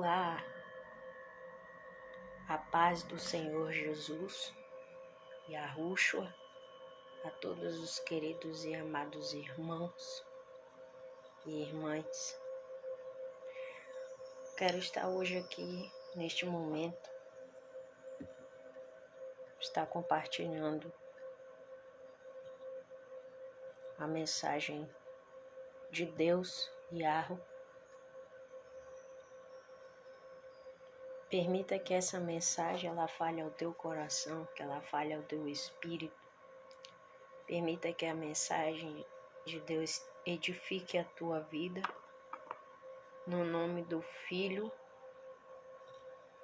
Olá, a paz do Senhor Jesus e a Yahushua, a todos os queridos e amados irmãos e irmãs. Quero estar hoje aqui, neste momento, estar compartilhando a mensagem de Deus, Yahu. Permita que essa mensagem ela fale ao teu coração, que ela fale ao teu espírito. Permita que a mensagem de Deus edifique a tua vida, no nome do Filho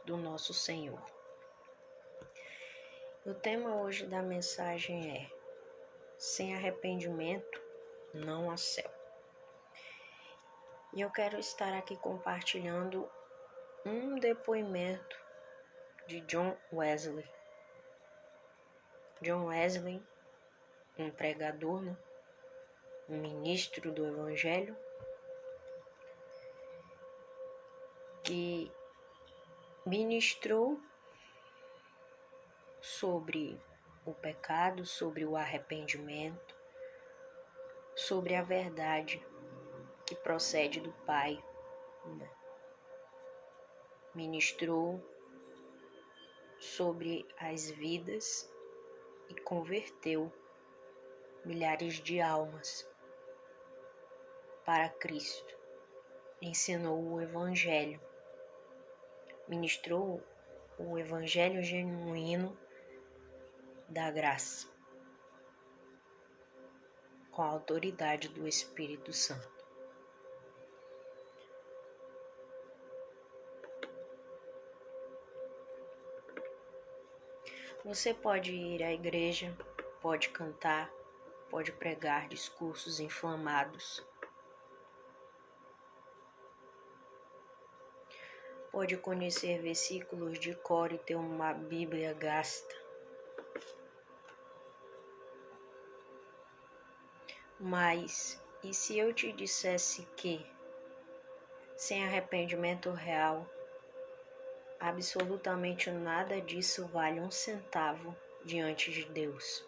do nosso Senhor. O tema hoje da mensagem é: sem arrependimento não há céu. E eu quero estar aqui compartilhando um depoimento de John Wesley. John Wesley, um pregador, um ministro do Evangelho, que ministrou sobre o pecado, sobre o arrependimento, sobre a verdade que procede do Pai. Ministrou sobre as vidas e converteu milhares de almas para Cristo. Ensinou o Evangelho, ministrou o Evangelho genuíno da graça, com a autoridade do Espírito Santo. Você pode ir à igreja, pode cantar, pode pregar discursos inflamados, pode conhecer versículos de cor e ter uma Bíblia gasta. Mas, e se eu te dissesse que, sem arrependimento real, absolutamente nada disso vale um centavo diante de Deus?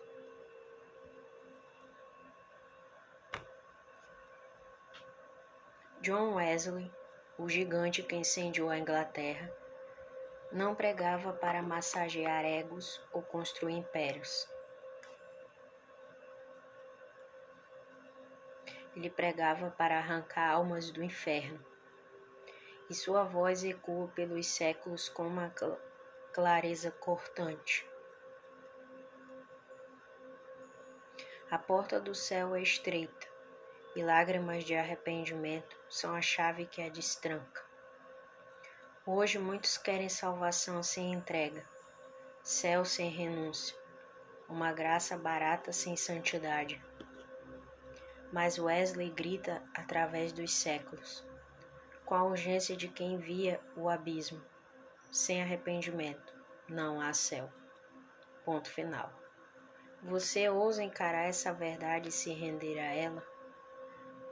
John Wesley, o gigante que incendiou a Inglaterra, não pregava para massagear egos ou construir impérios. Ele pregava para arrancar almas do inferno, e sua voz ecoa pelos séculos com uma clareza cortante. A porta do céu é estreita, e lágrimas de arrependimento são a chave que a destranca. Hoje muitos querem salvação sem entrega, céu sem renúncia, uma graça barata sem santidade. Mas Wesley grita através dos séculos, com a urgência de quem via o abismo. Sem arrependimento não há céu. Ponto final. Você ousa encarar essa verdade e se render a ela?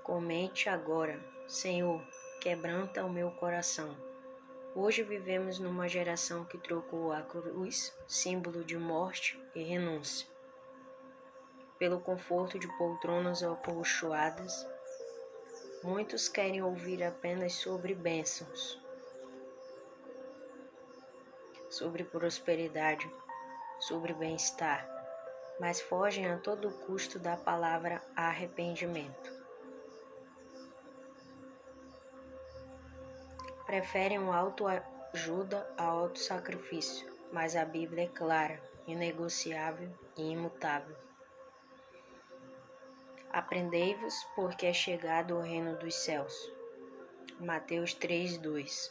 Comente agora: Senhor, quebranta o meu coração. Hoje vivemos numa geração que trocou a cruz, símbolo de morte e renúncia, pelo conforto de poltronas acolchoadas. Muitos querem ouvir apenas sobre bênçãos, sobre prosperidade, sobre bem-estar, mas fogem a todo custo da palavra arrependimento. Preferem o autoajuda ao autossacrifício, mas a Bíblia é clara, inegociável e imutável. Aprendei-vos, porque é chegado o reino dos céus. Mateus 3:2.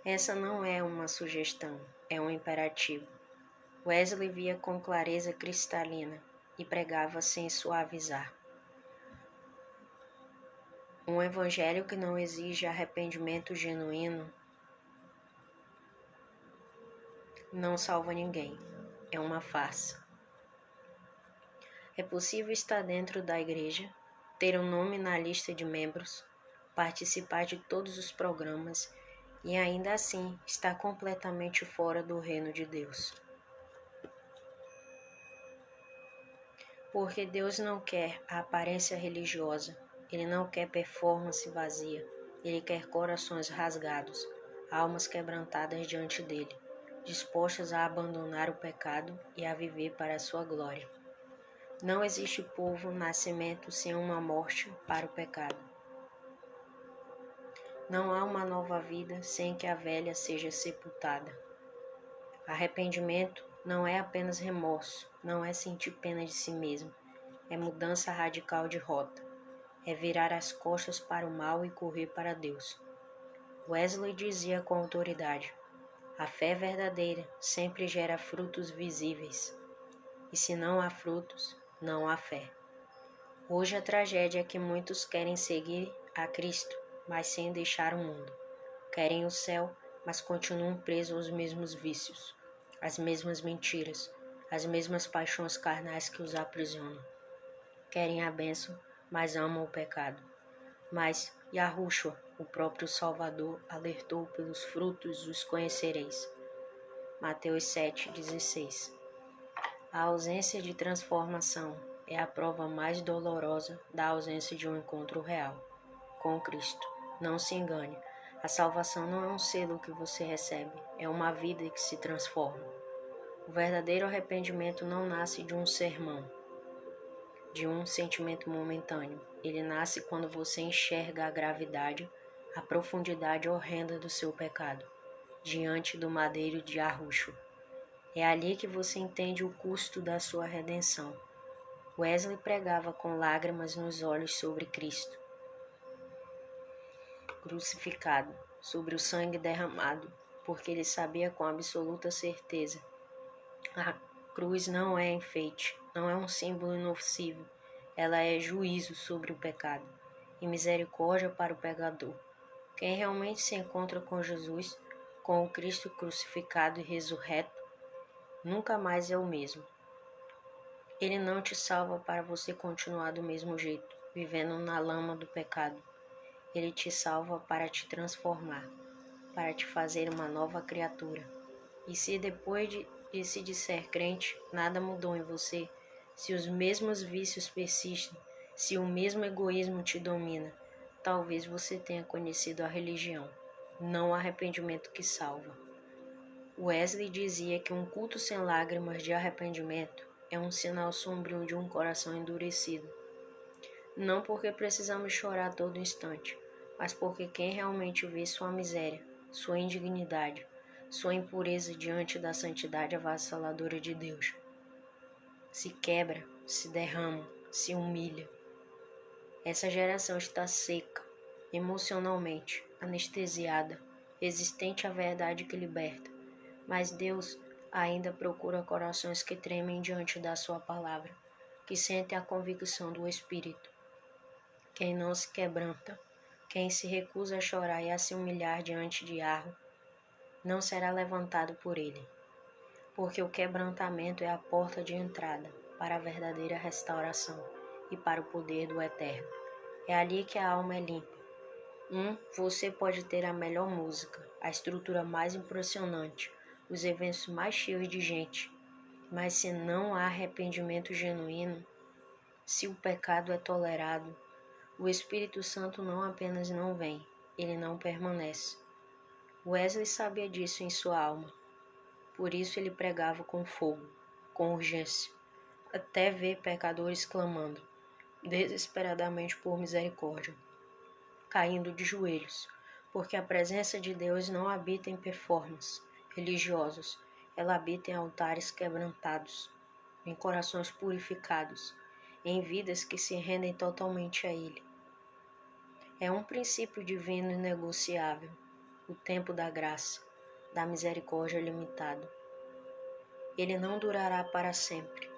Essa não é uma sugestão, é um imperativo. Wesley via com clareza cristalina e pregava sem suavizar. Um evangelho que não exige arrependimento genuíno não salva ninguém, é uma farsa. É possível estar dentro da igreja, ter um nome na lista de membros, participar de todos os programas e ainda assim está completamente fora do reino de Deus. Porque Deus não quer a aparência religiosa, Ele não quer performance vazia, Ele quer corações rasgados, almas quebrantadas diante dele, dispostas a abandonar o pecado e a viver para a sua glória. Não existe povo nascimento sem uma morte para o pecado. Não há uma nova vida sem que a velha seja sepultada. Arrependimento não é apenas remorso, não é sentir pena de si mesmo, é mudança radical de rota, é virar as costas para o mal e correr para Deus. Wesley dizia com autoridade: a fé verdadeira sempre gera frutos visíveis, e se não há frutos, não há fé. Hoje a tragédia é que muitos querem seguir a Cristo, mas sem deixar o mundo. Querem o céu, mas continuam presos aos mesmos vícios, às mesmas mentiras, às mesmas paixões carnais que os aprisionam. Querem a bênção, mas amam o pecado. Mas Yahushua, o próprio Salvador, alertou: pelos frutos os conhecereis. Mateus 7,16. A ausência de transformação é a prova mais dolorosa da ausência de um encontro real com Cristo. Não se engane, a salvação não é um selo que você recebe, é uma vida que se transforma. O verdadeiro arrependimento não nasce de um sermão, de um sentimento momentâneo. Ele nasce quando você enxerga a gravidade, a profundidade horrenda do seu pecado, diante do madeiro de Yahushua. É ali que você entende o custo da sua redenção. Wesley pregava com lágrimas nos olhos sobre Cristo crucificado, sobre o sangue derramado, porque ele sabia com absoluta certeza: a cruz não é enfeite, não é um símbolo inofensivo, ela é juízo sobre o pecado e misericórdia para o pecador. Quem realmente se encontra com Jesus, com o Cristo crucificado e ressurreto, nunca mais é o mesmo. Ele não te salva para você continuar do mesmo jeito, vivendo na lama do pecado. Ele te salva para te transformar, para te fazer uma nova criatura. E se depois de se disser crente, nada mudou em você, se os mesmos vícios persistem, se o mesmo egoísmo te domina, talvez você tenha conhecido a religião, não o arrependimento que salva. Wesley dizia que um culto sem lágrimas de arrependimento é um sinal sombrio de um coração endurecido. Não porque precisamos chorar a todo instante, mas porque quem realmente vê sua miséria, sua indignidade, sua impureza diante da santidade avassaladora de Deus, se quebra, se derrama, se humilha. Essa geração está seca, emocionalmente, anestesiada, resistente à verdade que liberta, mas Deus ainda procura corações que tremem diante da sua palavra, que sentem a convicção do Espírito. Quem não se quebranta, quem se recusa a chorar e a se humilhar diante de Yahweh, não será levantado por ele, porque o quebrantamento é a porta de entrada para a verdadeira restauração e para o poder do Eterno. É ali que a alma é limpa. Você pode ter a melhor música, a estrutura mais impressionante, os eventos mais cheios de gente, mas se não há arrependimento genuíno, se o pecado é tolerado, o Espírito Santo não apenas não vem, ele não permanece. Wesley sabia disso em sua alma. Por isso ele pregava com fogo, com urgência, até ver pecadores clamando desesperadamente por misericórdia, caindo de joelhos, porque a presença de Deus não habita em performances religiosos, ela habita em altares quebrantados, em corações purificados, em vidas que se rendem totalmente a Ele. É um princípio divino inegociável, o tempo da graça, da misericórdia limitado. Ele não durará para sempre.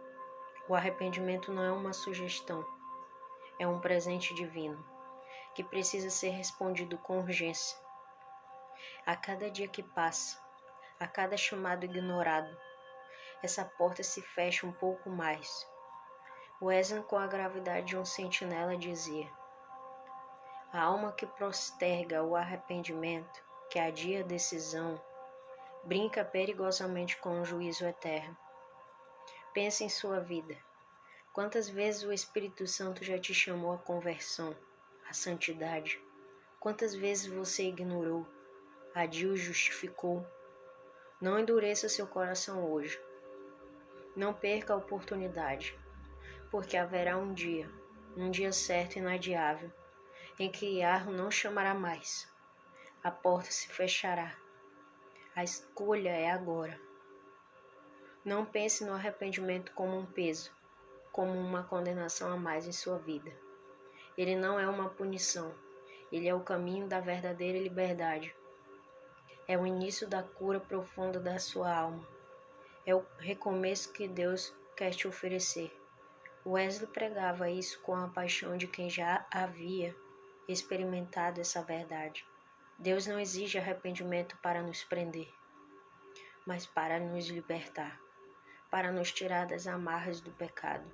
O arrependimento não é uma sugestão, é um presente divino, que precisa ser respondido com urgência. A cada dia que passa, a cada chamado ignorado, essa porta se fecha um pouco mais. Wesley, com a gravidade de um sentinela, dizia: a alma que posterga o arrependimento que adia a decisão, brinca perigosamente com o juízo eterno. Pense em sua vida. Quantas vezes o Espírito Santo já te chamou à conversão, à santidade? Quantas vezes você ignorou, adiou, justificou? Não endureça seu coração hoje. Não perca a oportunidade, porque haverá um dia certo e inadiável, em que Yahweh não chamará mais. A porta se fechará. A escolha é agora. Não pense no arrependimento como um peso, como uma condenação a mais em sua vida. Ele não é uma punição. Ele é o caminho da verdadeira liberdade. É o início da cura profunda da sua alma. É o recomeço que Deus quer te oferecer. Wesley pregava isso com a paixão de quem já havia experimentado essa verdade. Deus não exige arrependimento para nos prender, mas para nos libertar, para nos tirar das amarras do pecado,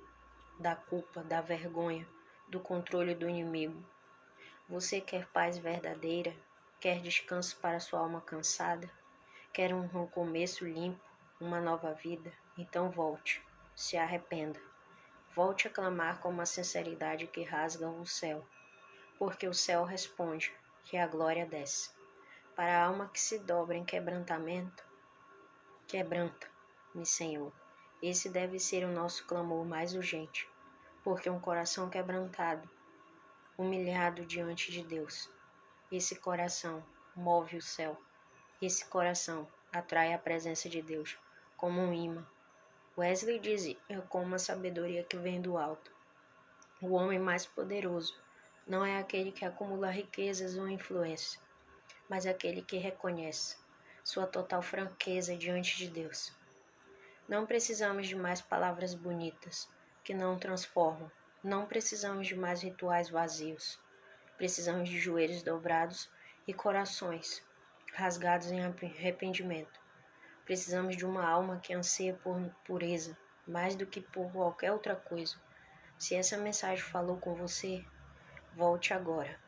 da culpa, da vergonha, do controle do inimigo. Você quer paz verdadeira? Quer descanso para sua alma cansada? Quer um recomeço limpo, uma nova vida? Então volte, se arrependa. Volte a clamar com uma sinceridade que rasga o céu, porque o céu responde, que a glória desce. Para a alma que se dobra em quebrantamento, quebranta-me, Senhor. Esse deve ser o nosso clamor mais urgente, porque um coração quebrantado, humilhado diante de Deus, esse coração move o céu. Esse coração atrai a presença de Deus como um imã. Wesley dizia com uma sabedoria que vem do alto: o homem mais poderoso não é aquele que acumula riquezas ou influência, mas aquele que reconhece sua total franqueza diante de Deus. Não precisamos de mais palavras bonitas que não transformam. Não precisamos de mais rituais vazios. Precisamos de joelhos dobrados e corações rasgados em arrependimento. Precisamos de uma alma que anseia por pureza, mais do que por qualquer outra coisa. Se essa mensagem falou com você, volte agora.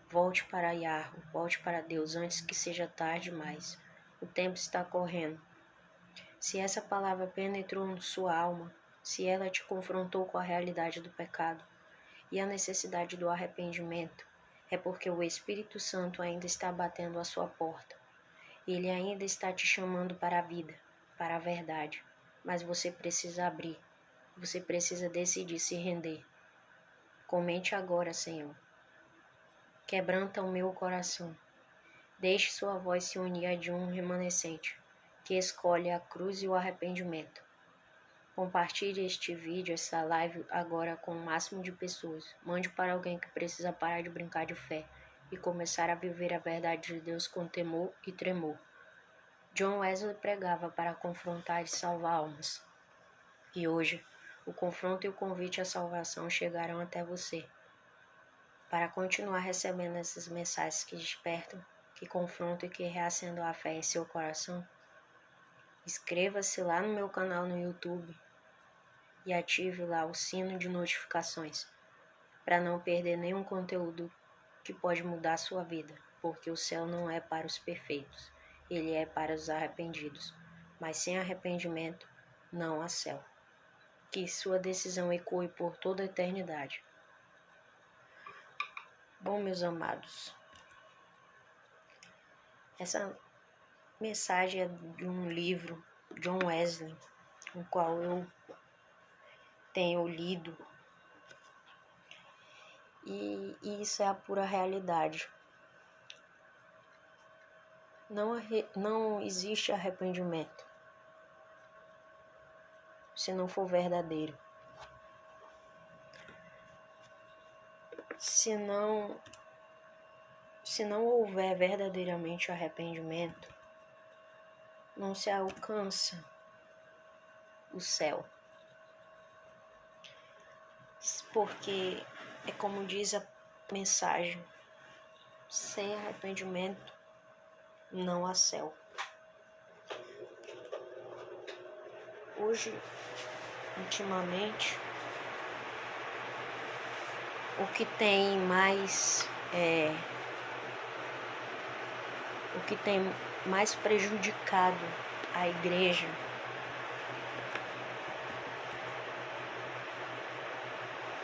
Volte para Yahweh, volte para Deus antes que seja tarde demais. O tempo está correndo. Se essa palavra penetrou em sua alma, se ela te confrontou com a realidade do pecado e a necessidade do arrependimento, é porque o Espírito Santo ainda está batendo à sua porta. Ele ainda está te chamando para a vida, para a verdade. Mas você precisa abrir. Você precisa decidir se render. Comente agora, Senhor. Quebranta o meu coração. Deixe sua voz se unir à de um remanescente, que escolhe a cruz e o arrependimento. Compartilhe este vídeo, essa live agora com o máximo de pessoas. Mande para alguém que precisa parar de brincar de fé e começar a viver a verdade de Deus com temor e tremor. John Wesley pregava para confrontar e salvar almas. E hoje, o confronto e o convite à salvação chegaram até você. Para continuar recebendo essas mensagens que despertam, que confrontam e que reacendam a fé em seu coração, inscreva-se lá no meu canal no YouTube e ative lá o sino de notificações para não perder nenhum conteúdo que pode mudar a sua vida, porque o céu não é para os perfeitos, ele é para os arrependidos, mas sem arrependimento não há céu. Que sua decisão ecoe por toda a eternidade. Bom, meus amados, essa mensagem é de um livro, John Wesley, o qual eu tenho lido, e isso é a pura realidade. Não existe arrependimento se não for verdadeiro. Se não houver verdadeiramente arrependimento, não se alcança o céu. Porque é como diz a mensagem: sem arrependimento não há céu. Hoje, ultimamente, o que tem mais o que tem mais prejudicado a igreja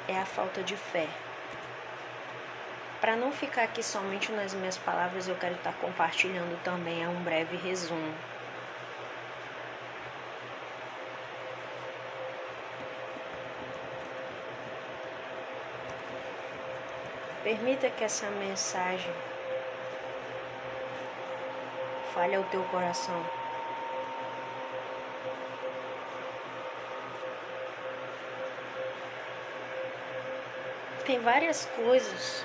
é a falta de fé. Para não ficar aqui somente nas minhas palavras, eu quero estar compartilhando também um breve resumo. Permita que essa mensagem fale ao teu coração. Tem várias coisas.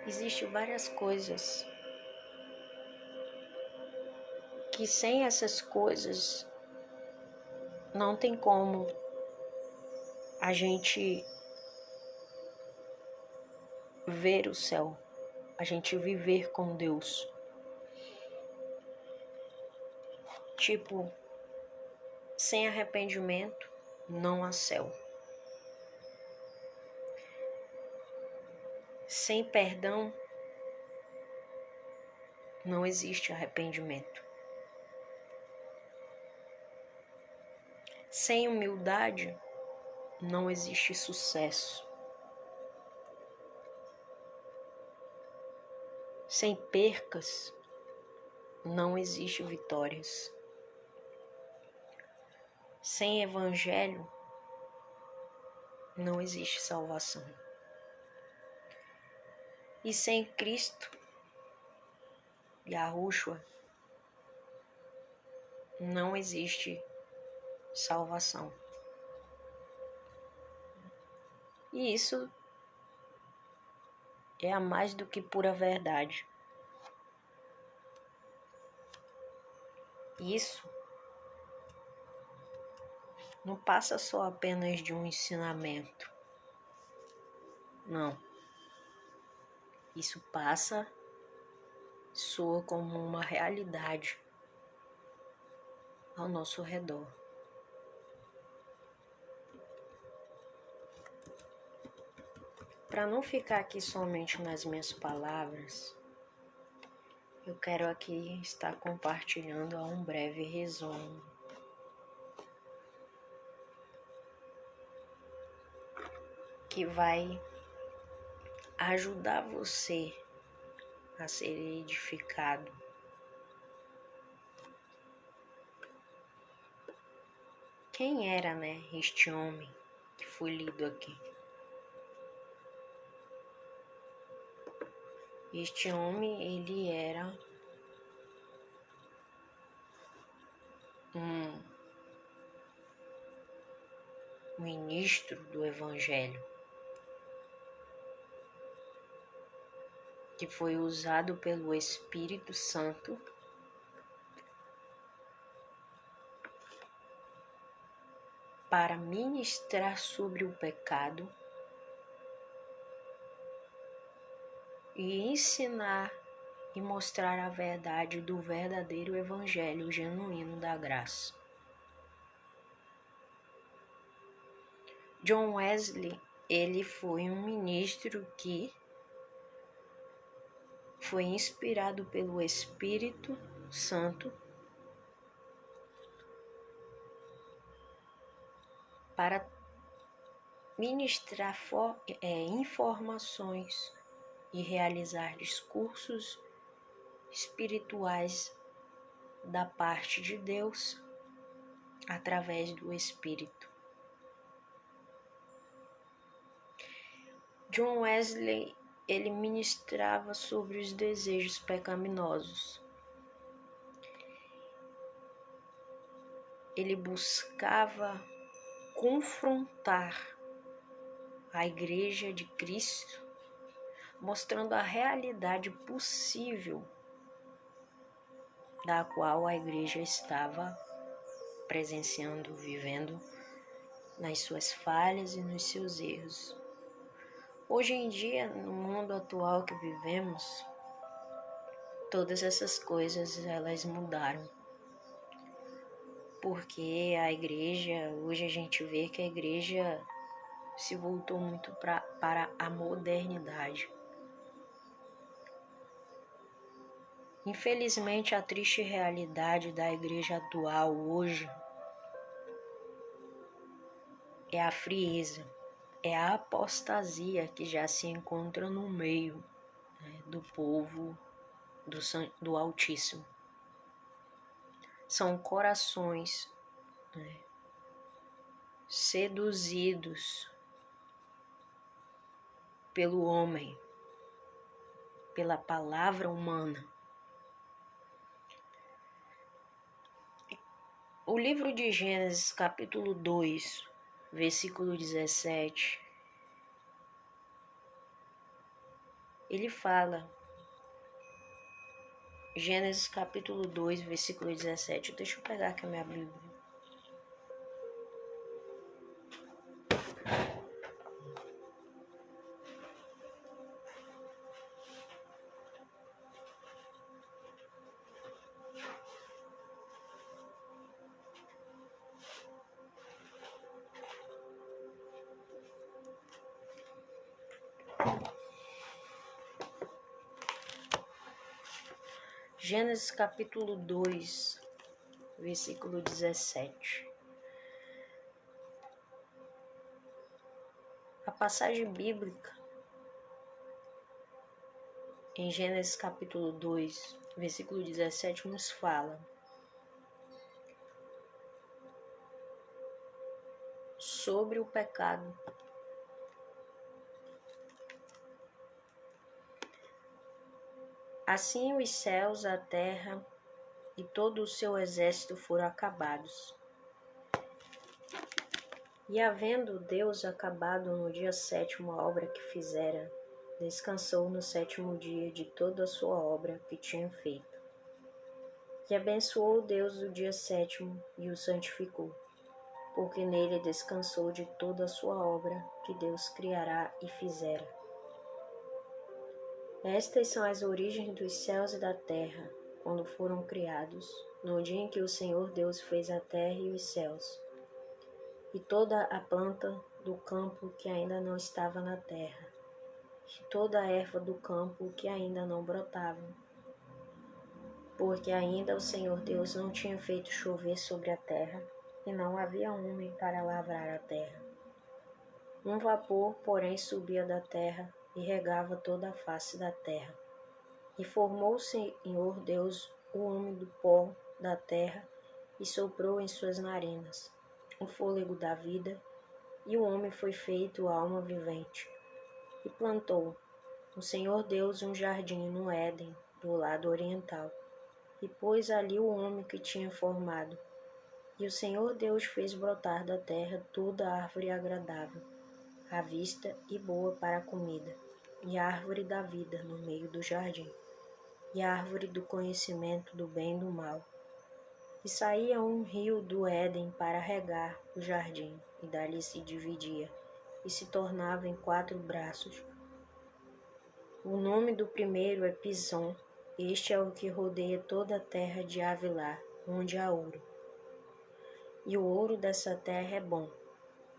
Existem várias coisas que sem essas coisas não tem como a gente ver o céu, a gente viver com Deus. Tipo, sem arrependimento não há céu. Sem perdão não existe arrependimento. Sem humildade não existe sucesso. Sem percas não existe vitórias. Sem evangelho não existe salvação. E sem Cristo, Yahushua, não existe salvação. E isso é a mais do que pura verdade. Isso não passa só apenas de um ensinamento. Não. Isso soa como uma realidade ao nosso redor. Para não ficar aqui somente nas minhas palavras, eu quero aqui estar compartilhando um breve resumo. Que vai ajudar você a ser edificado. Quem era, este homem que foi lido aqui? Este homem, ele era um ministro do Evangelho, que foi usado pelo Espírito Santo para ministrar sobre o pecado e ensinar e mostrar a verdade do verdadeiro Evangelho genuíno da graça. John Wesley, ele foi um ministro que foi inspirado pelo Espírito Santo para ministrar informações e realizar discursos espirituais da parte de Deus através do Espírito. John Wesley, ele ministrava sobre os desejos pecaminosos. Ele buscava confrontar a Igreja de Cristo, mostrando a realidade possível da qual a Igreja estava presenciando, vivendo nas suas falhas e nos seus erros. Hoje em dia, no mundo atual que vivemos, todas essas coisas elas mudaram. Porque a igreja, hoje a gente vê que a igreja se voltou muito para a modernidade. Infelizmente, a triste realidade da igreja atual hoje é a frieza, é a apostasia que já se encontra no meio, né, do povo do Altíssimo. São corações, né, seduzidos pelo homem, pela palavra humana. O livro de Gênesis, capítulo 2, versículo 17, ele fala, Gênesis capítulo 2, versículo 17, deixa eu pegar aqui a minha Bíblia. Gênesis capítulo 2, versículo 17. A passagem bíblica em Gênesis capítulo 2, versículo 17 nos fala sobre o pecado. Assim os céus, a terra e todo o seu exército foram acabados. E havendo Deus acabado no dia sétimo a obra que fizera, descansou no sétimo dia de toda a sua obra que tinha feito. E abençoou Deus o dia sétimo e o santificou, porque nele descansou de toda a sua obra que Deus criará e fizera. Estas são as origens dos céus e da terra, quando foram criados, no dia em que o Senhor Deus fez a terra e os céus, e toda a planta do campo que ainda não estava na terra, e toda a erva do campo que ainda não brotava, porque ainda o Senhor Deus não tinha feito chover sobre a terra, e não havia homem para lavrar a terra. Um vapor, porém, subia da terra e regava toda a face da terra. E formou o Senhor Deus o homem do pó da terra e soprou em suas narinas o fôlego da vida, e o homem foi feito alma vivente. E plantou o Senhor Deus um jardim no Éden, do lado oriental, e pôs ali o homem que tinha formado. E o Senhor Deus fez brotar da terra toda árvore agradável à vista e boa para a comida, e a árvore da vida no meio do jardim, e a árvore do conhecimento do bem e do mal. E saía um rio do Éden para regar o jardim, e dali se dividia, e se tornava em 4 braços. O nome do primeiro é Pison. Este é o que rodeia toda a terra de Havilá, onde há ouro. E o ouro dessa terra é bom.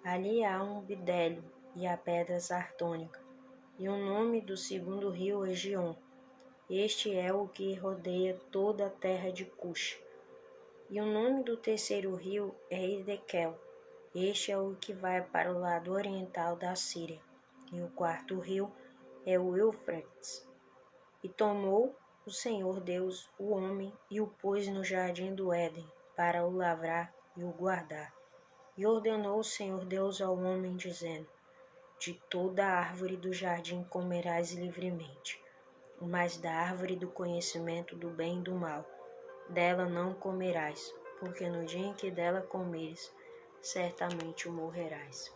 Ali há um bidélio, e há pedra sardônica. E o nome do segundo rio é Gion. Este é o que rodeia toda a terra de Cush. E o nome do terceiro rio é Edequel. Este é o que vai para o lado oriental da Síria. E o quarto rio é o Eufrates. E tomou o Senhor Deus o homem e o pôs no jardim do Éden, para o lavrar e o guardar. E ordenou o Senhor Deus ao homem, dizendo: de toda a árvore do jardim comerás livremente, mas da árvore do conhecimento do bem e do mal, dela não comerás, porque no dia em que dela comeres, certamente morrerás.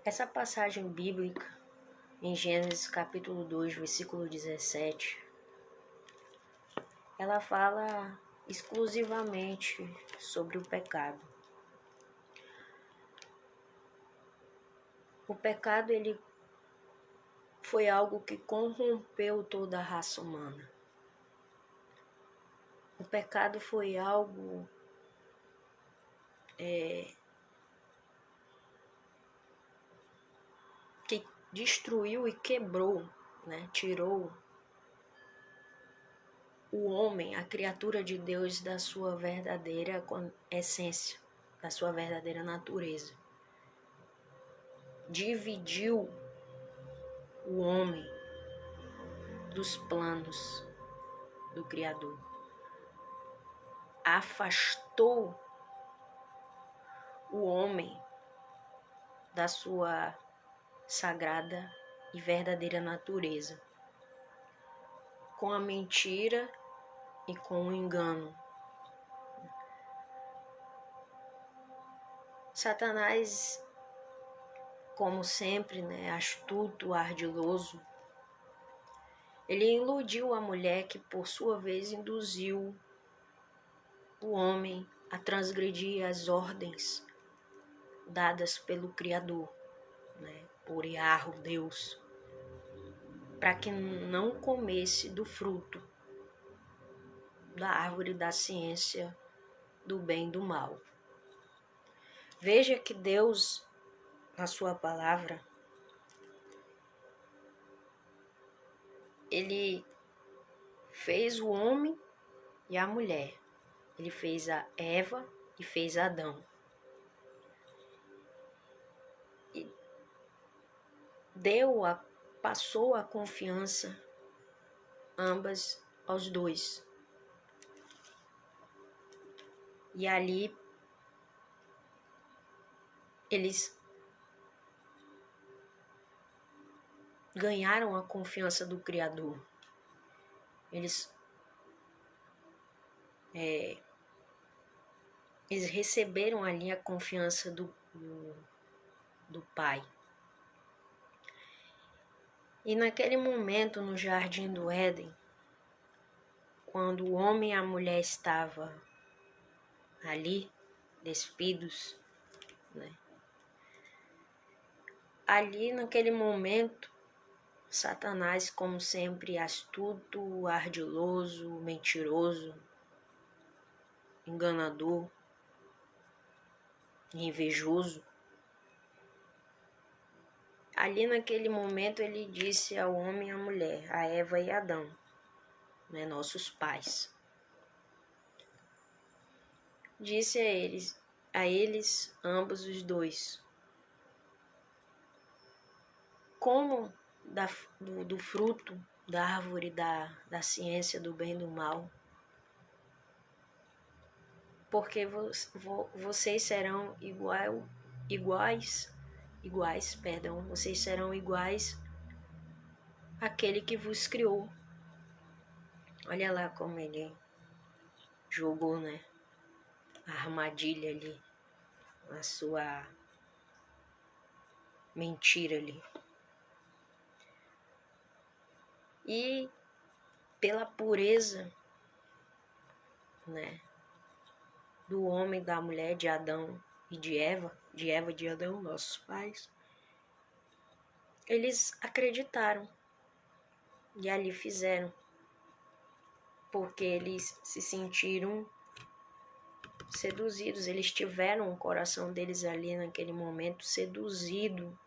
Essa passagem bíblica, em Gênesis capítulo 2, versículo 17, ela fala exclusivamente sobre o pecado. O pecado, ele foi algo que corrompeu toda a raça humana. O pecado foi algo que destruiu e quebrou, né? Tirou o homem, a criatura de Deus, da sua verdadeira essência, da sua verdadeira natureza. Dividiu o homem dos planos do Criador. Afastou o homem da sua sagrada e verdadeira natureza, com a mentira e com o engano. Satanás, como sempre, astuto, ardiloso, ele iludiu a mulher, que por sua vez induziu o homem a transgredir as ordens dadas pelo Criador, por Yahweh, Deus, para que não comesse do fruto da árvore da ciência do bem e do mal. Veja que Deus, na sua palavra, ele fez o homem e a mulher. Ele fez a Eva e fez Adão. E passou a confiança ambas aos dois. E ali eles ganharam a confiança do Criador. Eles receberam ali a confiança do Pai. E naquele momento, no Jardim do Éden, quando o homem e a mulher estavam ali, despidos, ali naquele momento, Satanás, como sempre, astuto, ardiloso, mentiroso, enganador, invejoso, ali naquele momento ele disse ao homem e à mulher, a Eva e Adão, nossos pais. Disse a eles ambos os dois, como do fruto da árvore da ciência do bem e do mal, porque vocês serão vocês serão iguais àquele que vos criou. Olha lá como ele jogou, a armadilha ali, a sua mentira ali. E pela pureza, do homem, da mulher, de Adão e de Eva e de Adão, nossos pais, eles acreditaram e ali fizeram, porque eles se sentiram seduzidos, eles tiveram o coração deles ali naquele momento seduzido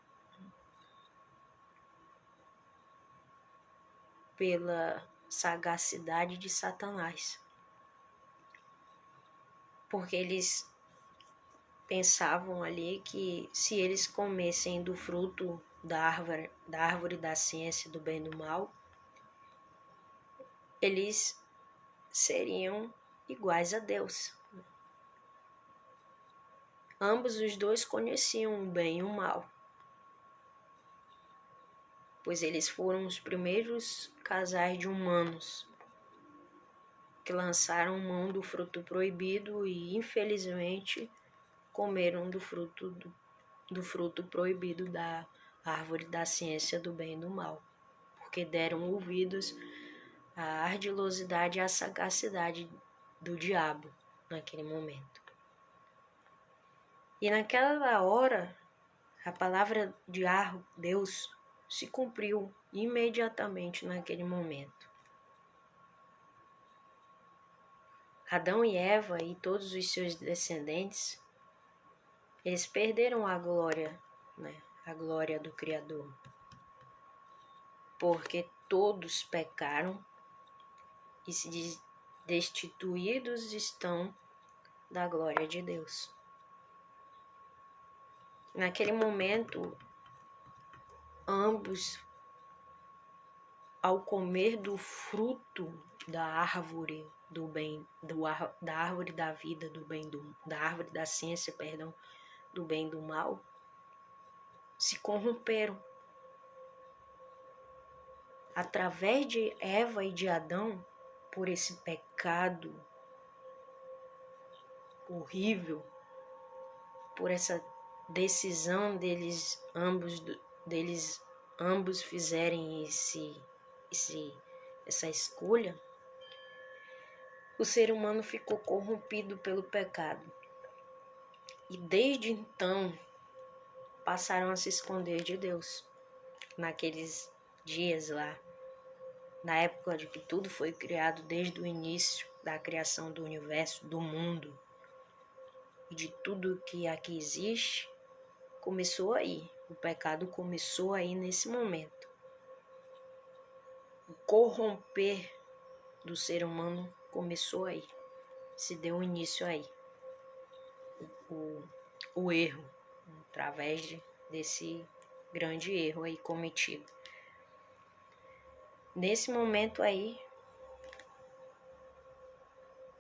pela sagacidade de Satanás, porque eles pensavam ali que se eles comessem do fruto da árvore da ciência do bem e do mal, eles seriam iguais a Deus. Ambos os dois conheciam o bem e o mal, pois eles foram os primeiros casais de humanos que lançaram mão do fruto proibido e, infelizmente, comeram do fruto proibido da árvore da ciência do bem e do mal, porque deram ouvidos à ardilosidade e à sagacidade do diabo naquele momento. E naquela hora, a palavra de Deus se cumpriu imediatamente naquele momento. Adão e Eva e todos os seus descendentes, eles perderam a glória, a glória do Criador, porque todos pecaram e se destituídos estão da glória de Deus. Naquele momento, ambos, ao comer do fruto da árvore do bem, da árvore da vida, da árvore da ciência, perdão, do bem e do mal, se corromperam. Através de Eva e de Adão, por esse pecado horrível, por essa decisão deles ambos fizerem essa escolha, o ser humano ficou corrompido pelo pecado. E desde então passaram a se esconder de Deus. Naqueles dias lá, na época de que tudo foi criado, desde o início da criação do universo, do mundo e de tudo que aqui existe, começou aí. O pecado começou aí nesse momento. O corromper do ser humano começou aí. Se deu início aí. O erro, através desse grande erro aí cometido. Nesse momento aí,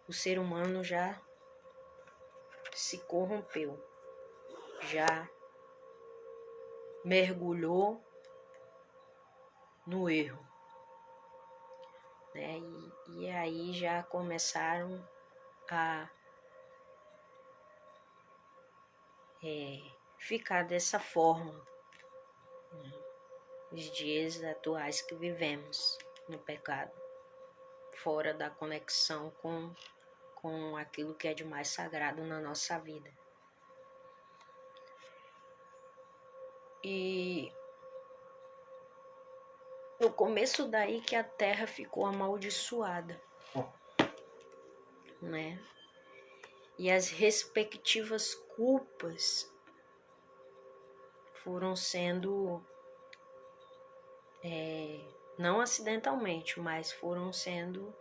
o ser humano já se corrompeu, já mergulhou no erro, né? E aí já começaram a ficar dessa forma, né? Os dias atuais que vivemos no pecado, fora da conexão com aquilo que é de mais sagrado na nossa vida. E no começo daí que a terra ficou amaldiçoada, né? E as respectivas culpas foram sendo, não acidentalmente, mas foram sendo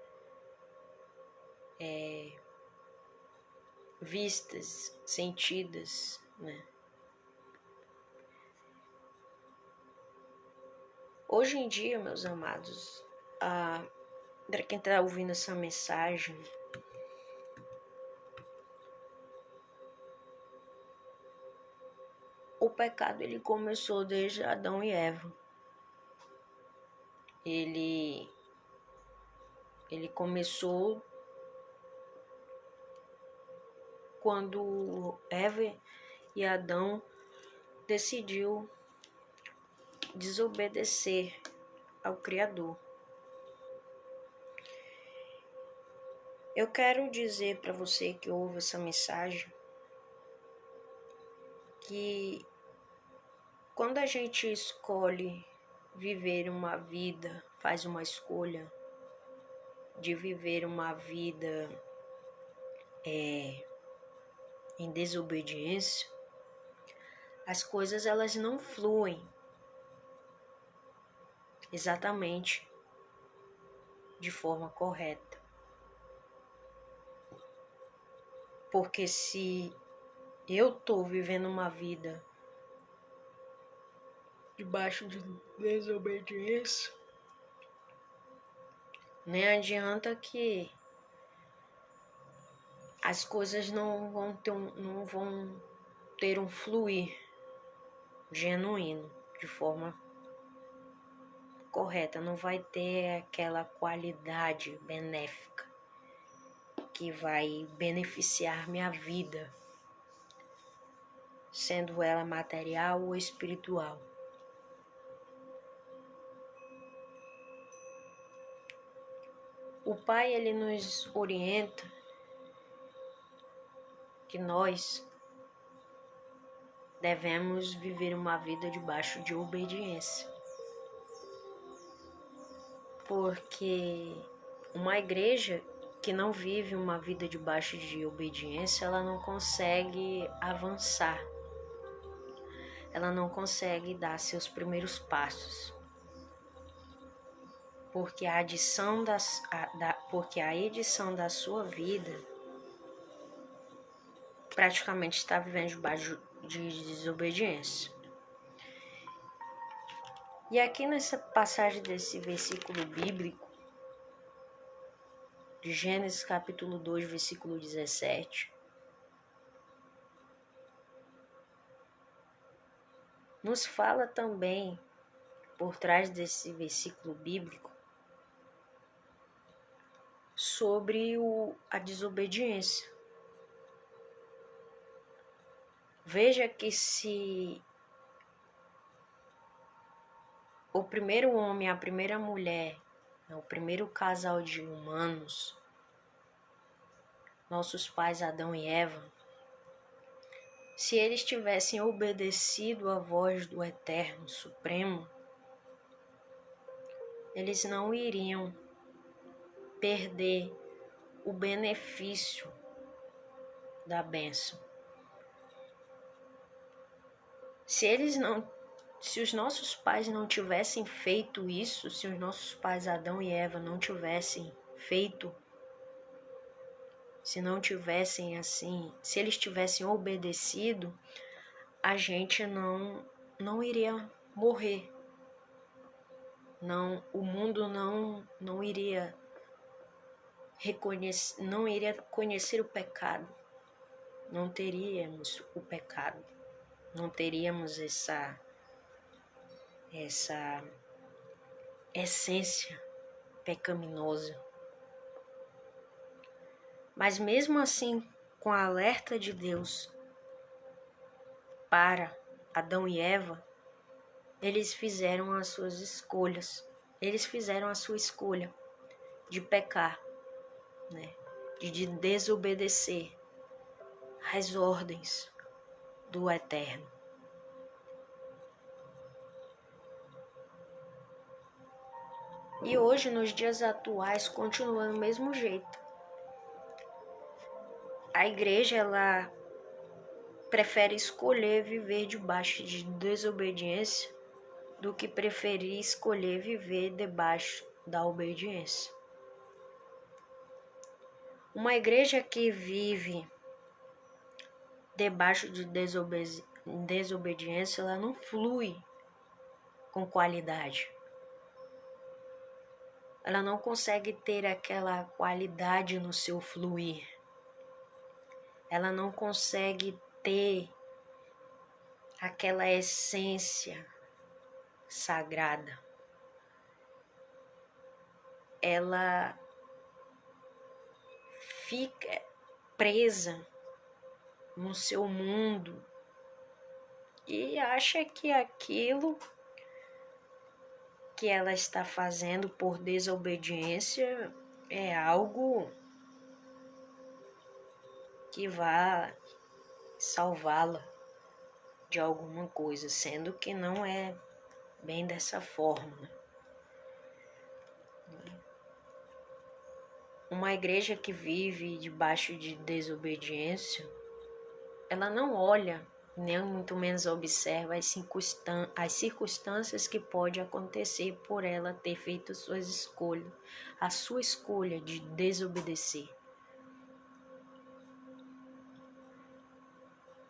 vistas, sentidas, né? Hoje em dia, meus amados, para quem está ouvindo essa mensagem, o pecado ele começou desde Adão e Eva. Ele começou quando Eva e Adão decidiu desobedecer ao Criador. Eu quero dizer para você que ouve essa mensagem que quando a gente escolhe viver uma vida, faz uma escolha de viver uma vida em desobediência, as coisas elas não fluem exatamente de forma correta. Porque se eu estou vivendo uma vida debaixo de desobediência, nem adianta que as coisas não vão ter um fluir genuíno, de forma correta, não vai ter aquela qualidade benéfica que vai beneficiar minha vida, sendo ela material ou espiritual. O Pai, ele nos orienta que nós devemos viver uma vida debaixo de obediência. Porque uma igreja que não vive uma vida debaixo de obediência, ela não consegue avançar. Ela não consegue dar seus primeiros passos. porque porque a edição da sua vida praticamente está vivendo debaixo de desobediência. E aqui nessa passagem desse versículo bíblico, de Gênesis capítulo 2, versículo 17, nos fala também, por trás desse versículo bíblico, sobre a desobediência. Veja que se o primeiro homem e a primeira mulher, o primeiro casal de humanos, nossos pais Adão e Eva, se eles tivessem obedecido à voz do Eterno Supremo, eles não iriam perder o benefício da bênção. Se os nossos pais não tivessem feito isso, se os nossos pais Adão e Eva não tivessem feito, se não tivessem assim, se eles tivessem obedecido, a gente não iria morrer. Não, o mundo não iria conhecer o pecado. Não teríamos o pecado. Não teríamos essa essência pecaminosa. Mas mesmo assim, com a alerta de Deus para Adão e Eva, eles fizeram as suas escolhas. Eles fizeram a sua escolha de pecar, né? De desobedecer às ordens do Eterno. E hoje, nos dias atuais, continua do mesmo jeito. A igreja, ela prefere escolher viver debaixo de desobediência do que preferir escolher viver debaixo da obediência. Uma igreja que vive debaixo de desobediência, ela não flui com qualidade. Ela não consegue ter aquela qualidade no seu fluir. Ela não consegue ter aquela essência sagrada. Ela fica presa no seu mundo e acha que aquilo que ela está fazendo por desobediência é algo que vai salvá-la de alguma coisa, sendo que não é bem dessa forma. Uma igreja que vive debaixo de desobediência, ela não olha, nem muito menos observa as circunstâncias que pode acontecer por ela ter feito suas escolhas, a sua escolha de desobedecer.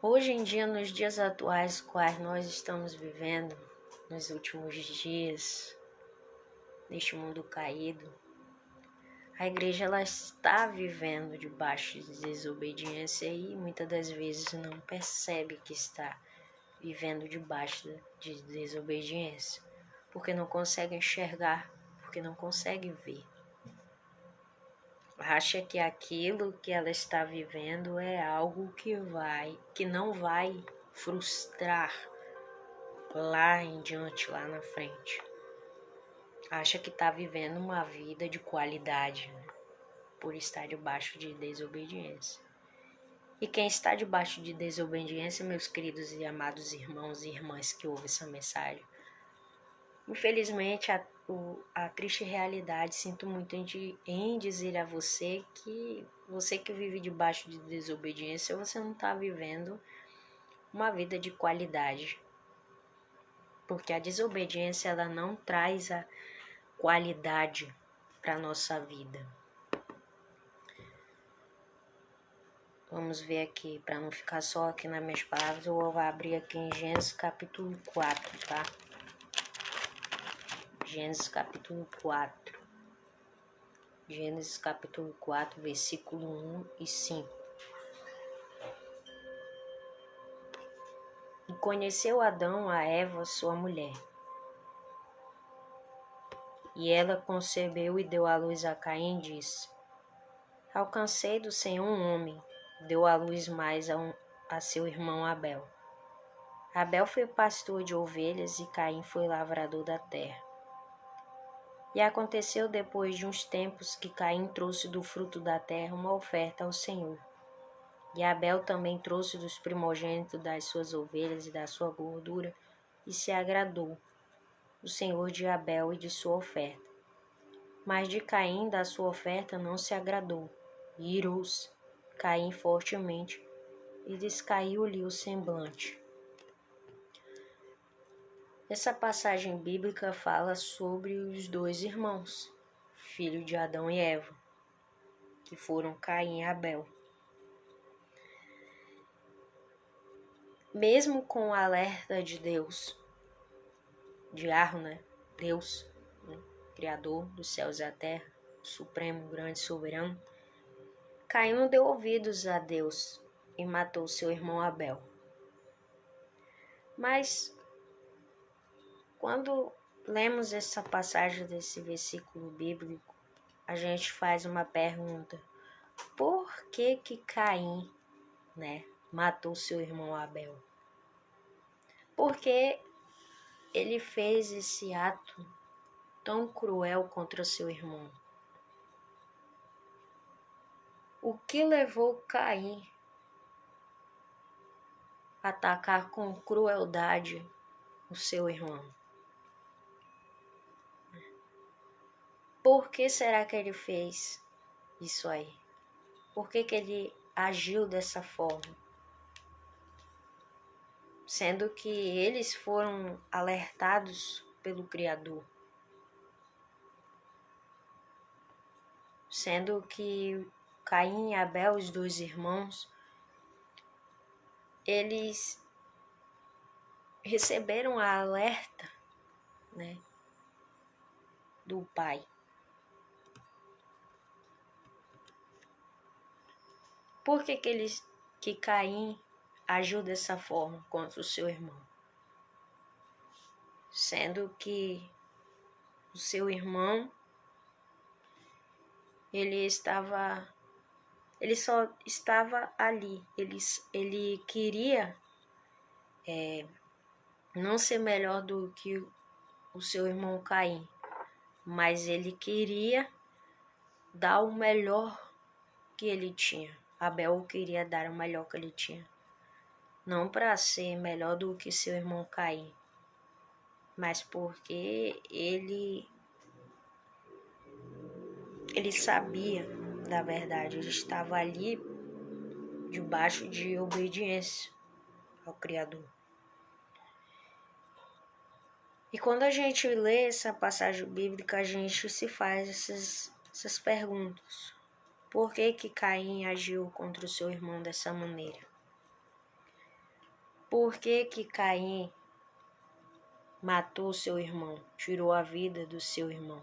Hoje em dia, nos dias atuais, quais nós estamos vivendo, nos últimos dias, neste mundo caído, a igreja ela está vivendo debaixo de desobediência e muitas das vezes não percebe que está vivendo debaixo de desobediência, porque não consegue enxergar, porque não consegue ver. Acha que aquilo que ela está vivendo é algo que não vai frustrar lá em diante, lá na frente. Acha que está vivendo uma vida de qualidade, né? Por estar debaixo de desobediência. E quem está debaixo de desobediência, meus queridos e amados irmãos e irmãs que ouvem essa mensagem, infelizmente a triste realidade, sinto muito em dizer a você que vive debaixo de desobediência, você não está vivendo uma vida de qualidade. Porque a desobediência ela não traz a qualidade para a nossa vida. Vamos ver aqui, para não ficar só aqui nas minhas palavras, eu vou abrir aqui em Gênesis capítulo 4, tá? Gênesis capítulo 4. Gênesis capítulo 4, versículo 1 e 5. E conheceu Adão a Eva, sua mulher. E ela concebeu e deu à luz a Caim e disse: Alcancei do Senhor um homem. Deu à luz mais a seu irmão Abel. Abel foi pastor de ovelhas e Caim foi lavrador da terra. E aconteceu depois de uns tempos que Caim trouxe do fruto da terra uma oferta ao Senhor. E Abel também trouxe dos primogênitos das suas ovelhas e da sua gordura, e se agradou o Senhor de Abel e de sua oferta. Mas de Caim da sua oferta não se agradou, e irou-se Caim fortemente, e descaiu-lhe o semblante. Essa passagem bíblica fala sobre os dois irmãos, filhos de Adão e Eva, que foram Caim e Abel. Mesmo com o alerta de Deus, de Yahvé, Deus, Criador dos céus e da terra, Supremo, grande soberano, Caim não deu ouvidos a Deus e matou seu irmão Abel. Mas, quando lemos essa passagem desse versículo bíblico, a gente faz uma pergunta: por que Caim, matou seu irmão Abel? Porque ele fez esse ato tão cruel contra seu irmão? O que levou Caim a atacar com crueldade o seu irmão? Por que será que ele fez isso aí? Por que ele agiu dessa forma? Sendo que eles foram alertados pelo Criador. Sendo que Caim e Abel, os dois irmãos, eles receberam a alerta, do pai. Por que Caim agiu dessa forma contra o seu irmão? Sendo que o seu irmão, ele só estava ali. Ele queria não ser melhor do que o seu irmão Caim, mas ele queria dar o melhor que ele tinha. Abel queria dar o melhor que ele tinha. Não para ser melhor do que seu irmão Caim, mas porque ele sabia da verdade. Ele estava ali debaixo de obediência ao Criador. E quando a gente lê essa passagem bíblica, a gente se faz essas perguntas. Por que Caim agiu contra o seu irmão dessa maneira? Por que Caim matou seu irmão, tirou a vida do seu irmão?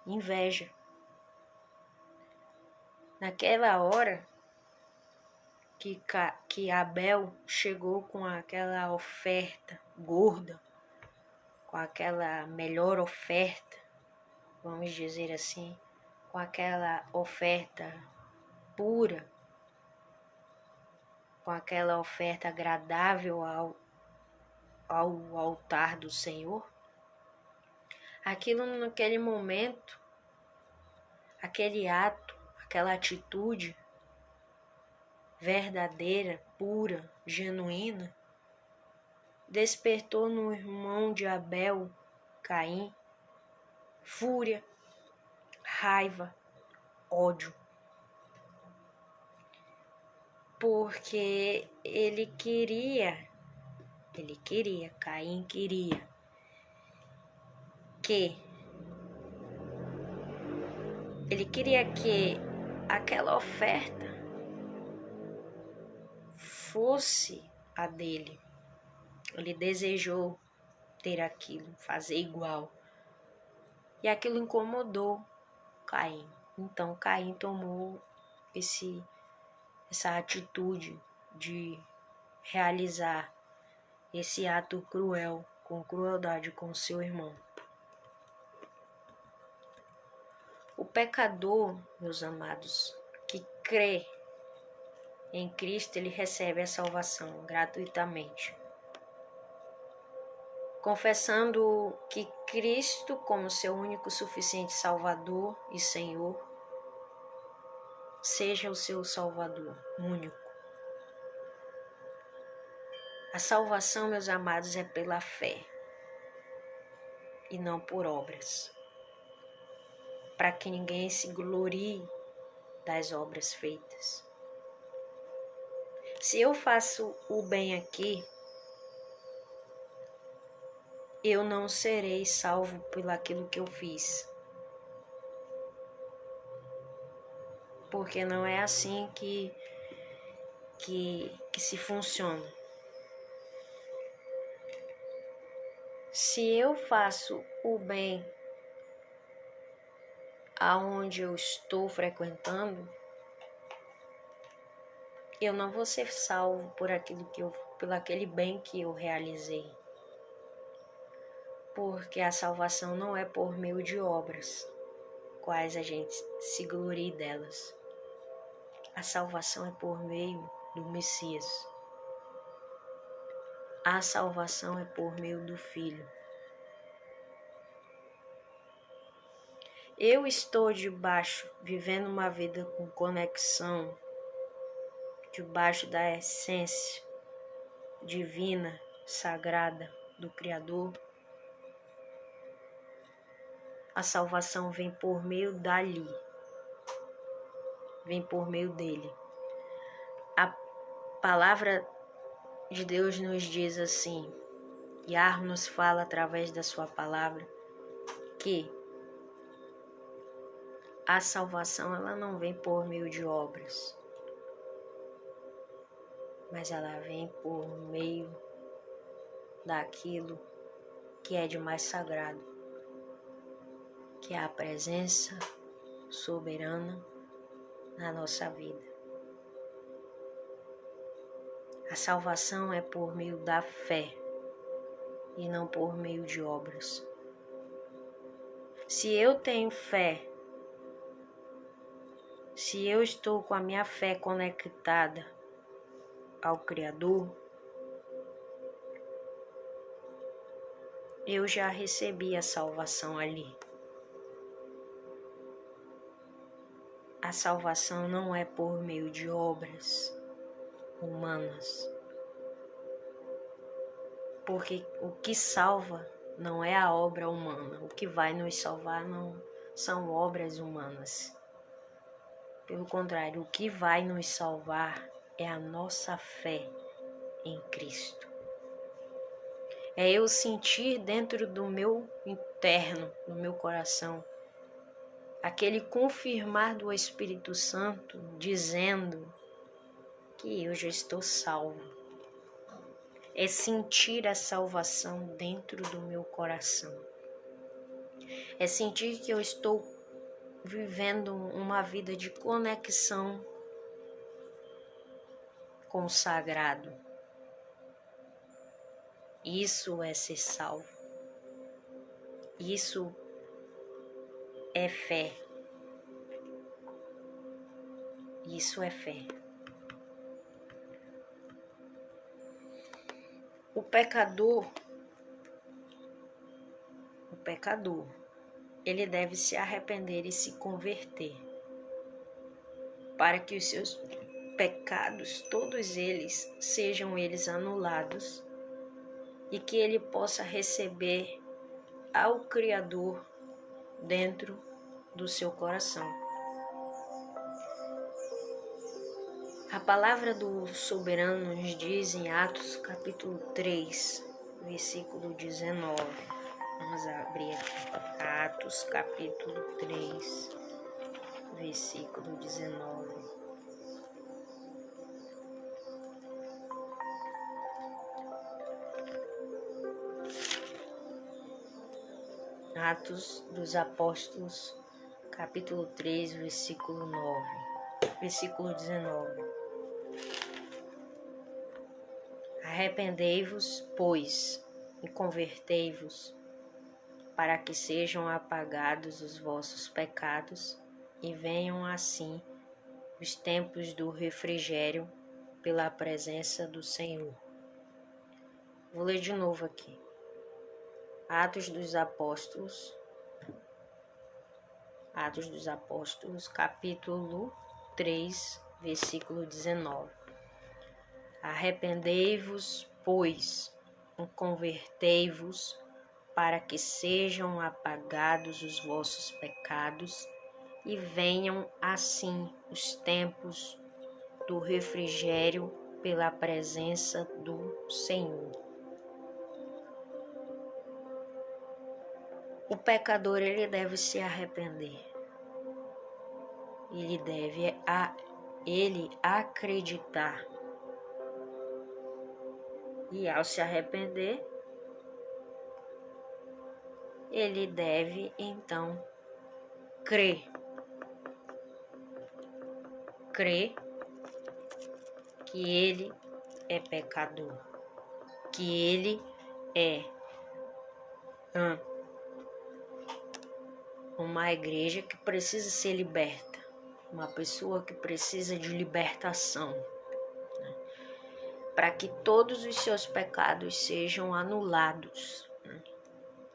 Inveja. Naquela hora que Abel chegou com aquela oferta gorda, com aquela melhor oferta, vamos dizer assim, com aquela oferta pura, com aquela oferta agradável ao altar do Senhor, aquilo naquele momento, aquele ato, aquela atitude verdadeira, pura, genuína, despertou no irmão de Abel, Caim, fúria, raiva, ódio. Porque Caim queria que aquela oferta fosse a dele. Ele desejou ter aquilo, fazer igual. E aquilo incomodou Caim. Então Caim tomou essa atitude de realizar esse ato cruel, com crueldade com seu irmão. O pecador, meus amados, que crê em Cristo, ele recebe a salvação gratuitamente. Confessando que Cristo, como seu único suficiente Salvador e Senhor, seja o seu Salvador único. A salvação, meus amados, é pela fé e não por obras, para que ninguém se glorie das obras feitas. Se eu faço o bem aqui, eu não serei salvo por aquilo que eu fiz. Porque não é assim que se funciona. Se eu faço o bem aonde eu estou frequentando, eu não vou ser salvo por aquele bem que eu realizei. Porque a salvação não é por meio de obras, quais a gente se glorie delas. A salvação é por meio do Messias. A salvação é por meio do Filho. Eu estou vivendo uma vida com conexão, debaixo da essência divina, sagrada do Criador. A salvação vem por meio dali, vem por meio dele. A palavra de Deus nos diz assim, Yahweh nos fala através da sua palavra, que a salvação ela não vem por meio de obras, mas ela vem por meio daquilo que é de mais sagrado, que é a presença soberana na nossa vida. A salvação é por meio da fé e não por meio de obras. Se eu tenho fé, se eu estou com a minha fé conectada ao Criador, eu já recebi a salvação ali. A salvação não é por meio de obras humanas. Porque o que salva não é a obra humana. O que vai nos salvar não são obras humanas. Pelo contrário, o que vai nos salvar é a nossa fé em Cristo. É eu sentir dentro do meu interno, do meu coração, aquele confirmar do Espírito Santo dizendo que eu já estou salvo. É sentir a salvação dentro do meu coração. É sentir que eu estou vivendo uma vida de conexão com o sagrado. Isso é ser salvo. Isso é fé. Isso é fé. O pecador, ele deve se arrepender e se converter, para que os seus pecados, todos eles, sejam eles anulados e que ele possa receber ao Criador dentro do seu coração. A palavra do soberano nos diz em Atos capítulo 3, versículo 19. Vamos Vamos abrir aqui. Atos, capítulo 3, versículo 19. Atos dos Apóstolos, capítulo 3, versículo 19. Arrependei-vos, pois, e convertei-vos, para que sejam apagados os vossos pecados e venham assim os tempos do refrigério pela presença do Senhor. Vou ler de novo aqui. Atos dos Apóstolos, capítulo 3, versículo 19. Arrependei-vos, pois, e convertei-vos, para que sejam apagados os vossos pecados e venham assim os tempos do refrigério pela presença do Senhor. O pecador, ele deve se arrepender. Ele deve acreditar. E ao se arrepender, ele deve então crer que ele é pecador, que ele é uma igreja que precisa ser liberta, uma pessoa que precisa de libertação, né? Para que todos os seus pecados sejam anulados, né?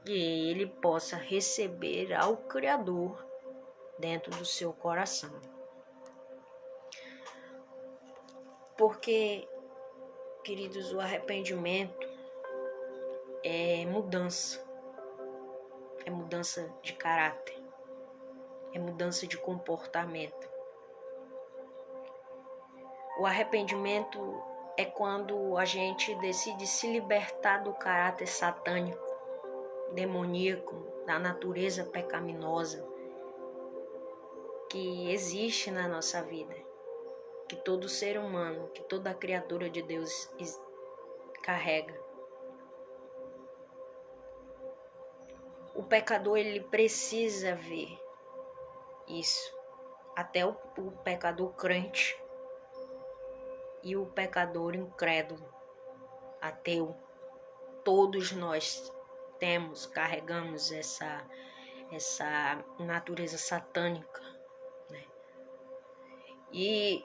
E ele possa receber ao Criador dentro do seu coração. Porque, queridos, o arrependimento é mudança de caráter, é mudança de comportamento. O arrependimento é quando a gente decide se libertar do caráter satânico, demoníaco, da natureza pecaminosa que existe na nossa vida, que todo ser humano, que toda criatura de Deus carrega. O pecador, ele precisa ver isso. Até o pecador crente e o pecador incrédulo, ateu, todos nós carregamos essa natureza satânica, né? E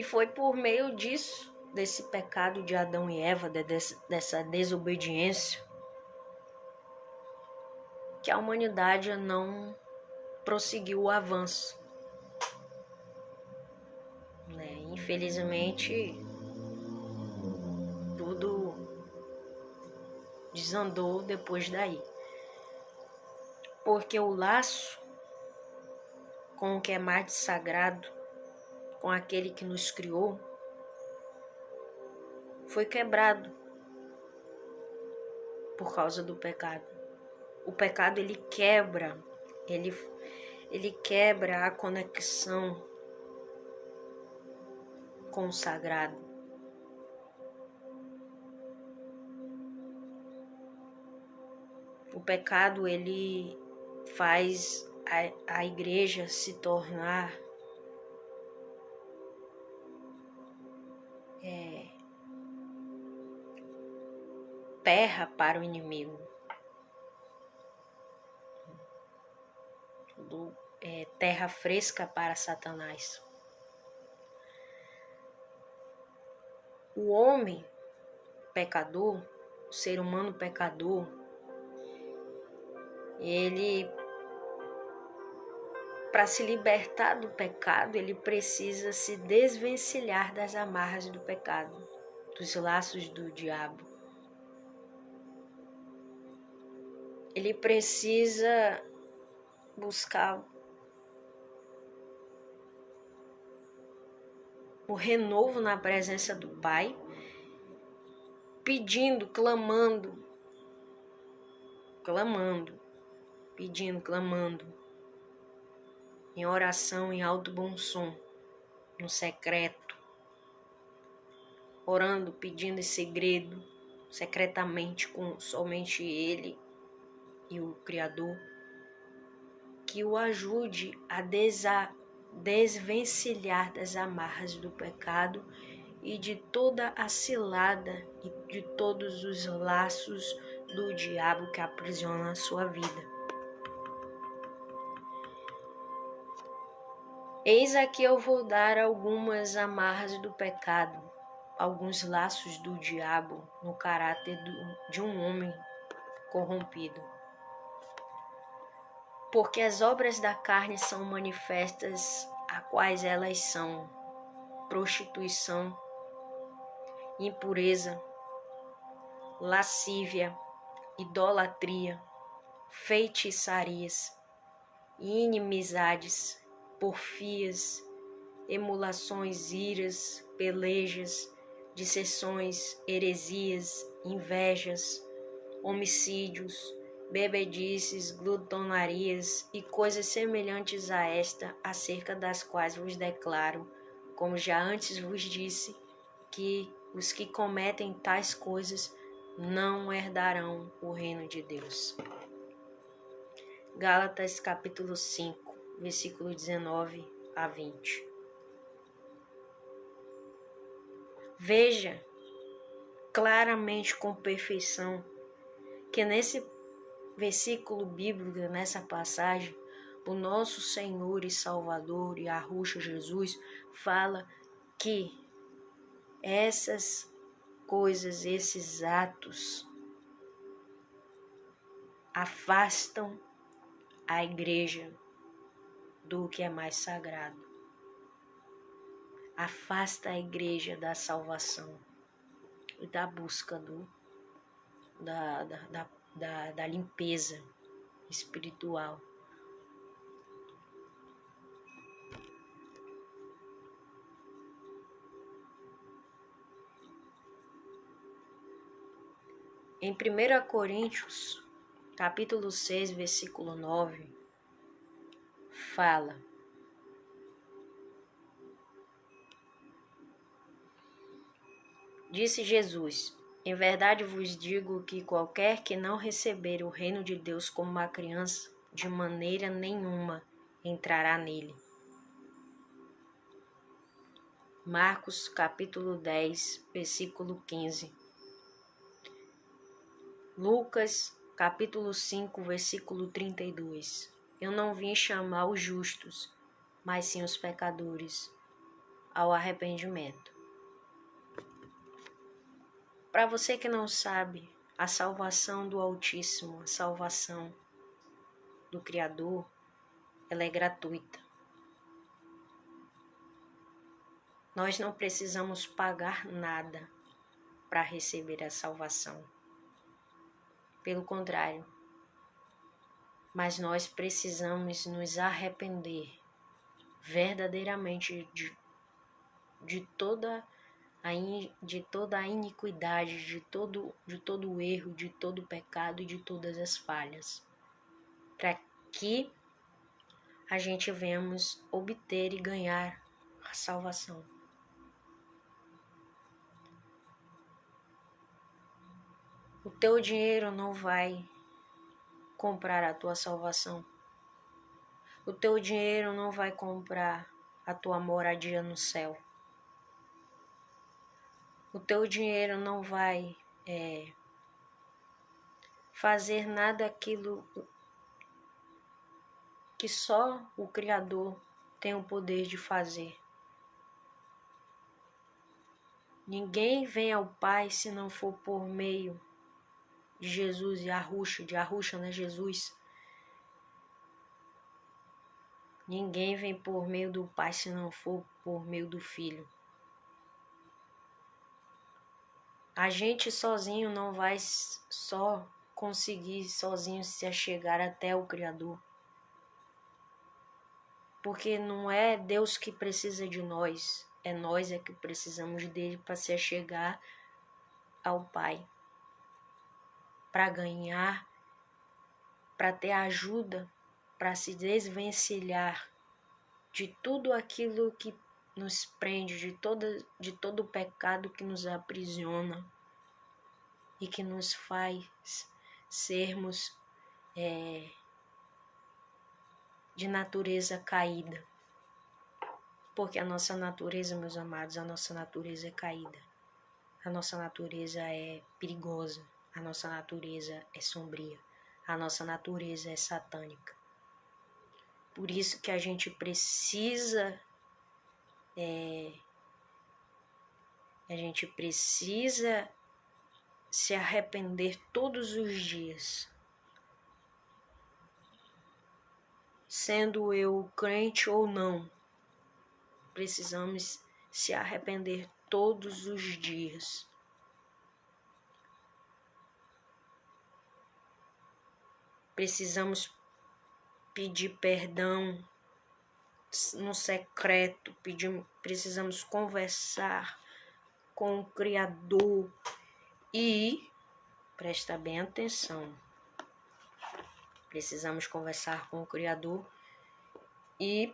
foi por meio disso, desse pecado de Adão e Eva, dessa desobediência, que a humanidade não prosseguiu o avanço, né? Infelizmente, tudo desandou depois daí. Porque o laço com o que é mais sagrado, com aquele que nos criou, foi quebrado por causa do pecado. O pecado, ele quebra a conexão com o sagrado. O pecado, ele faz a igreja se tornar terra para o inimigo. Terra fresca para Satanás. O homem pecador, o ser humano pecador, ele, para se libertar do pecado, ele precisa se desvencilhar das amarras do pecado, dos laços do diabo. Ele precisa buscar o renovo na presença do Pai, pedindo, clamando clamando, pedindo, clamando, em oração, em alto bom som, no secreto, orando, pedindo em segredo, secretamente com somente Ele e o Criador, que o ajude a desvencilhar das amarras do pecado e de toda a cilada e de todos os laços do diabo que aprisiona a sua vida. Eis aqui eu vou dar algumas amarras do pecado, alguns laços do diabo no caráter de um homem corrompido. Porque as obras da carne são manifestas, a quais elas são prostituição, impureza, lascívia, idolatria, feitiçarias, inimizades, porfias, emulações, iras, pelejas, dissensões, heresias, invejas, homicídios, bebedices, glutonarias e coisas semelhantes a esta, acerca das quais vos declaro, como já antes vos disse, que os que cometem tais coisas não herdarão o reino de Deus. Gálatas capítulo 5, versículo 19 a 20. Veja claramente com perfeição que nesse versículo bíblico, nessa passagem, o nosso Senhor e Salvador Yahushua Jesus fala que essas coisas, esses atos afastam a igreja do que é mais sagrado. Afasta a igreja da salvação e da busca da limpeza espiritual. Em 1 Coríntios, capítulo 6, versículo 9, fala: Disse Jesus: Em verdade vos digo que qualquer que não receber o reino de Deus como uma criança, de maneira nenhuma entrará nele. Marcos capítulo 10, versículo 15. Lucas capítulo 5, versículo 32. Eu não vim chamar os justos, mas sim os pecadores ao arrependimento. Para você que não sabe, a salvação do Altíssimo, a salvação do Criador, ela é gratuita. Nós não precisamos pagar nada para receber a salvação. Pelo contrário, mas nós precisamos nos arrepender verdadeiramente de toda a iniquidade, de todo o erro, de todo o pecado e de todas as falhas, para que a gente venhamos obter e ganhar a salvação. O teu dinheiro não vai comprar a tua salvação. O teu dinheiro não vai comprar a tua moradia no céu. O teu dinheiro não vai fazer nada aquilo que só o Criador tem o poder de fazer. Ninguém vem ao Pai se não for por meio de Jesus e Yahushua, né? Jesus. Ninguém vem por meio do Pai se não for por meio do Filho. A gente sozinho não vai só conseguir sozinho se achegar até o Criador. Porque não é Deus que precisa de nós, é nós que precisamos dele para se achegar ao Pai. Para ganhar para ter ajuda, para se desvencilhar de tudo aquilo que nos prende, de todo o pecado que nos aprisiona e que nos faz sermos de natureza caída. Porque a nossa natureza, meus amados, a nossa natureza é caída. A nossa natureza é perigosa. A nossa natureza é sombria. A nossa natureza é satânica. Por isso que a gente precisa se arrepender todos os dias. Sendo eu crente ou não, precisamos se arrepender todos os dias. Precisamos pedir perdão no secreto, precisamos conversar com o Criador e, presta bem atenção, precisamos conversar com o Criador e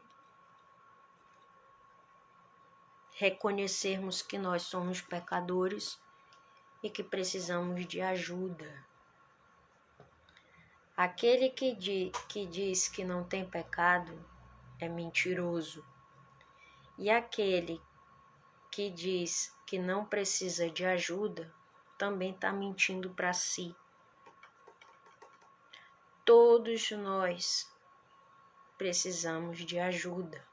reconhecermos que nós somos pecadores e que precisamos de ajuda. Aquele que diz que não tem pecado é mentiroso. E aquele que diz que não precisa de ajuda também está mentindo para si. Todos nós precisamos de ajuda.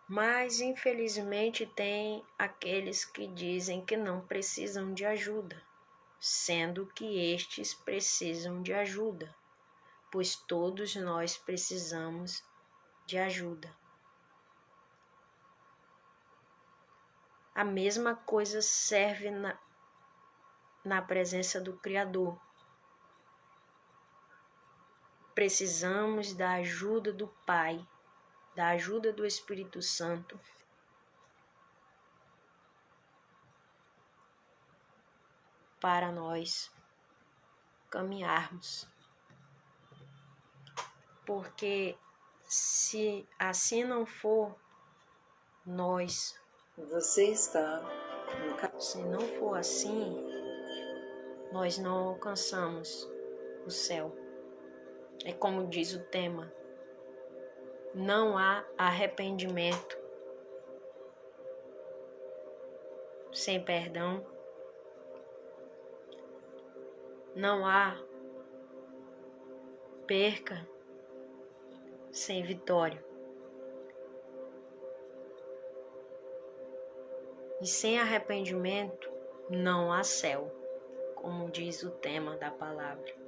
Mas, infelizmente, tem aqueles que dizem que não precisam de ajuda, sendo que estes precisam de ajuda, pois todos nós precisamos de ajuda. A mesma coisa serve na presença do Criador. Precisamos da ajuda do Pai, da ajuda do Espírito Santo para nós caminharmos. Porque se assim não for, se não for assim, nós não alcançamos o céu. É como diz o tema: não há arrependimento sem perdão, não há perca sem vitória. E sem arrependimento não há céu, como diz o tema da palavra.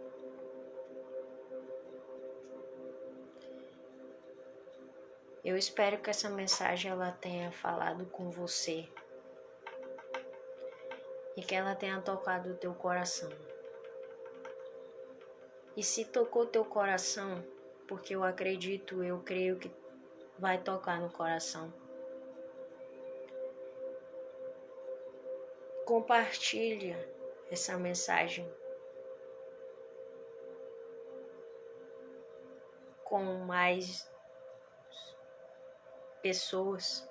Eu espero que essa mensagem ela tenha falado com você e que ela tenha tocado o teu coração. E se tocou teu coração, porque eu creio que vai tocar no coração, compartilha essa mensagem com mais pessoas.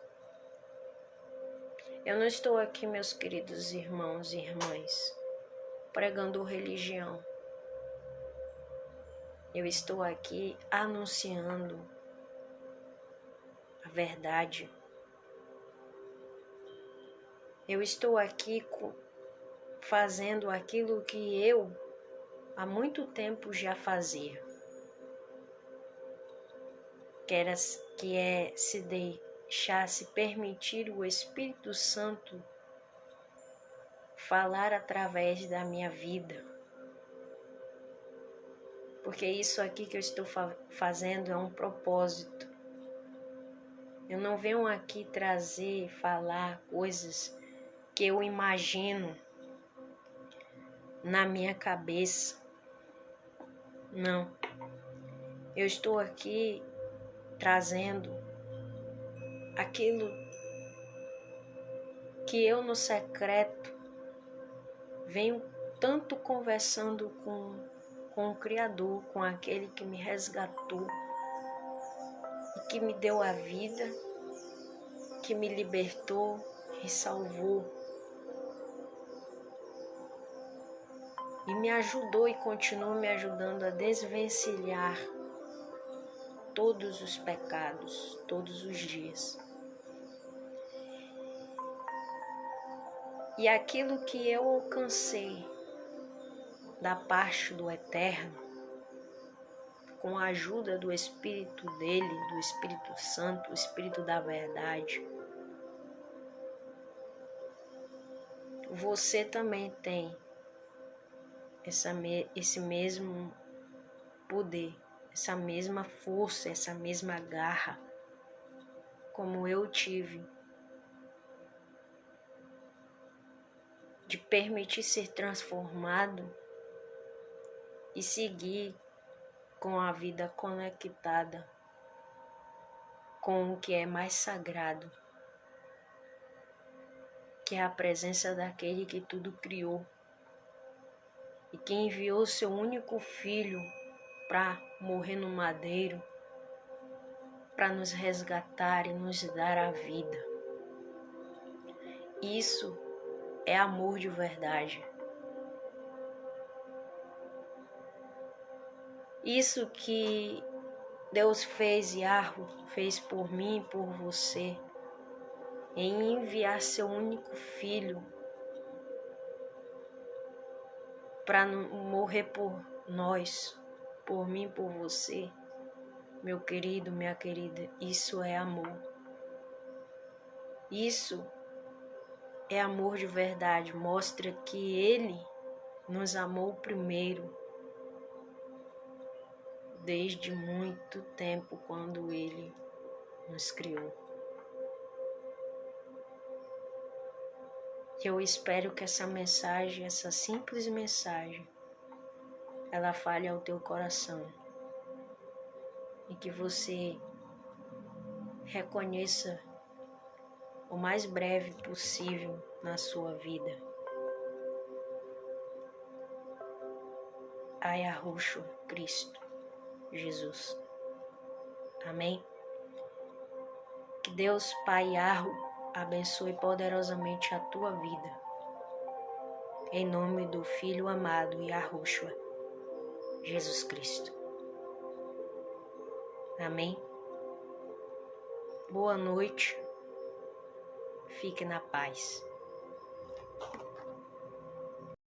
Eu não estou aqui, meus queridos irmãos e irmãs, pregando religião. Eu estou aqui anunciando a verdade. Eu estou aqui fazendo aquilo que eu há muito tempo já fazia. Que é se deixar, se permitir o Espírito Santo falar através da minha vida. Porque isso aqui que eu estou fazendo é um propósito. Eu não venho aqui falar coisas que eu imagino na minha cabeça. Não. Eu estou aqui trazendo aquilo que eu no secreto venho tanto conversando com com o Criador, com aquele que me resgatou e que me deu a vida, que me libertou e salvou e me ajudou e continua me ajudando a desvencilhar todos os pecados, todos os dias. E aquilo que eu alcancei da parte do Eterno, com a ajuda do Espírito dele, do Espírito Santo, o Espírito da verdade, você também tem esse mesmo poder, essa mesma força, essa mesma garra, como eu tive, de permitir ser transformado e seguir com a vida conectada com o que é mais sagrado, que é a presença daquele que tudo criou e que enviou seu único filho para morrer no madeiro, para nos resgatar e nos dar a vida. Isso é amor de verdade. Isso que Deus fez, Yahweh fez por mim e por você, em enviar seu único filho para morrer por nós, por mim, por você, meu querido, minha querida, isso é amor. Isso é amor de verdade, mostra que Ele nos amou primeiro, desde muito tempo, quando Ele nos criou. Eu espero que essa mensagem, essa simples mensagem, ela fale ao teu coração e que você reconheça o mais breve possível na sua vida a Yahushua Cristo Jesus. Amém? Que Deus Pai Yahweh abençoe poderosamente a tua vida. Em nome do Filho amado Yahushua Jesus Cristo. Amém? Boa noite. Fique na paz.